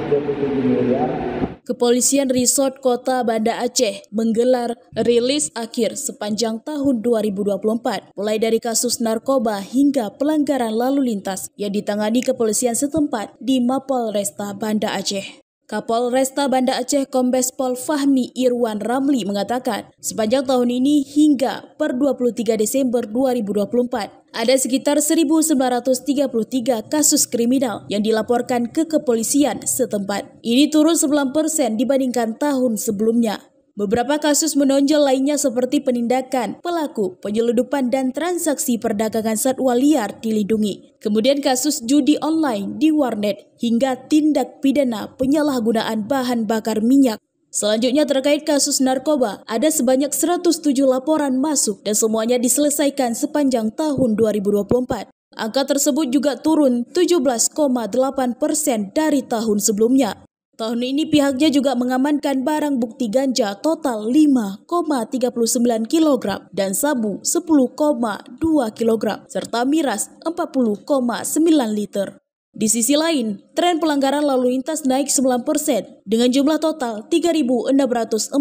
127 miliar. Kepolisian Resort Kota Banda Aceh menggelar rilis akhir sepanjang tahun 2024, mulai dari kasus narkoba hingga pelanggaran lalu lintas yang ditangani kepolisian setempat di Mapolresta Banda Aceh. Kapolresta Banda Aceh Kombes Pol Fahmi Irwan Ramli mengatakan, sepanjang tahun ini hingga per 23 Desember 2024, ada sekitar 1.933 kasus kriminal yang dilaporkan ke kepolisian setempat. Ini turun 9% dibandingkan tahun sebelumnya. Beberapa kasus menonjol lainnya seperti penindakan pelaku, penyeludupan dan transaksi perdagangan satwa liar dilindungi. Kemudian kasus judi online di warnet hingga tindak pidana penyalahgunaan bahan bakar minyak. Selanjutnya terkait kasus narkoba, ada sebanyak 107 laporan masuk dan semuanya diselesaikan sepanjang tahun 2024. Angka tersebut juga turun 17,8% dari tahun sebelumnya. Tahun ini pihaknya juga mengamankan barang bukti ganja total 5,39 kg dan sabu 10,2 kg serta miras 40,9 liter. Di sisi lain, tren pelanggaran lalu lintas naik 9% dengan jumlah total 3.614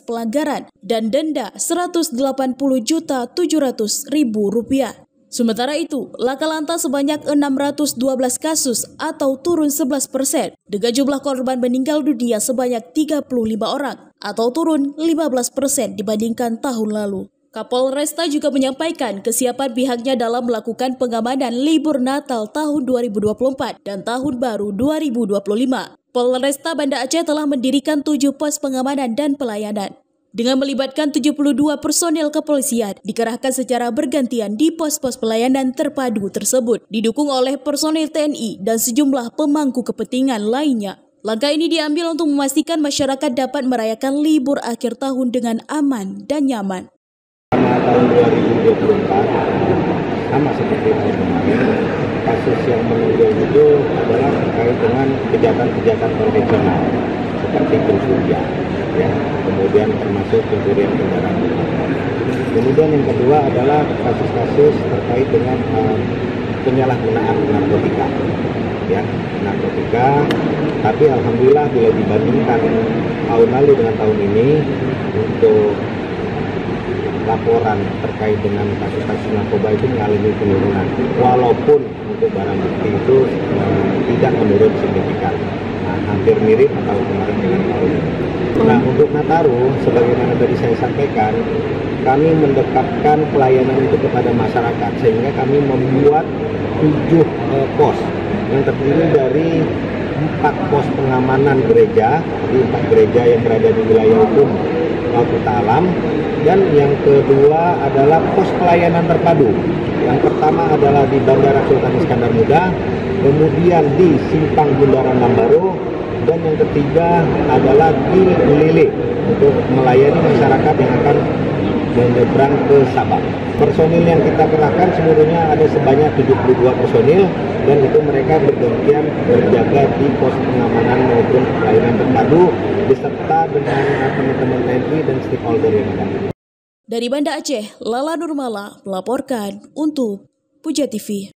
pelanggaran dan denda Rp180.700.000. Sementara itu, laka lantas sebanyak 612 kasus atau turun 11%, dengan jumlah korban meninggal dunia sebanyak 35 orang atau turun 15% dibandingkan tahun lalu. Kapolresta juga menyampaikan kesiapan pihaknya dalam melakukan pengamanan libur Natal tahun 2024 dan Tahun Baru 2025. Polresta Banda Aceh telah mendirikan 7 pos pengamanan dan pelayanan. Dengan melibatkan 72 personel kepolisian, dikerahkan secara bergantian di pos-pos pelayanan terpadu tersebut, didukung oleh personel TNI dan sejumlah pemangku kepentingan lainnya. Langkah ini diambil untuk memastikan masyarakat dapat merayakan libur akhir tahun dengan aman dan nyaman. Tahun 2024, sama seperti tahun kemarin, kasus yang menonjol itu adalah terkait dengan kejahatan-kejahatan konvensional seperti pencurian, ya, kemudian termasuk pencurian kendaraan. Kemudian yang kedua adalah kasus-kasus terkait dengan penyalahgunaan narkotika, ya, narkotika. Tapi alhamdulillah bila dibandingkan tahun lalu dengan tahun ini, untuk laporan terkait dengan kasus-kasus narkoba itu mengalami penurunan, walaupun untuk barang bukti itu tidak menurun signifikan, hampir mirip atau kemarin dengan tahun ini. Nah, untuk Nataru, sebagaimana tadi saya sampaikan, kami mendekatkan pelayanan itu kepada masyarakat, sehingga kami membuat 7 pos yang terdiri dari 4 pos pengamanan gereja, di 4 gereja yang berada di wilayah hukum Kota Alam, dan yang kedua adalah pos pelayanan terpadu. Yang pertama adalah di Bandara Sultan Iskandar Muda, kemudian di Simpang Bundaran Lambaro, dan yang ketiga adalah di Lele untuk melayani masyarakat yang akan menyeberang ke Sabah. Personil yang kita kerahkan seluruhnya ada sebanyak 72 personil, dan itu mereka bergantian berjaga di pos pengamanan maupun pelayanan terpadu beserta dengan teman-teman TNI dan stakeholder yang ada. Dari Banda Aceh, Lala Nurmala melaporkan untuk Puja TV.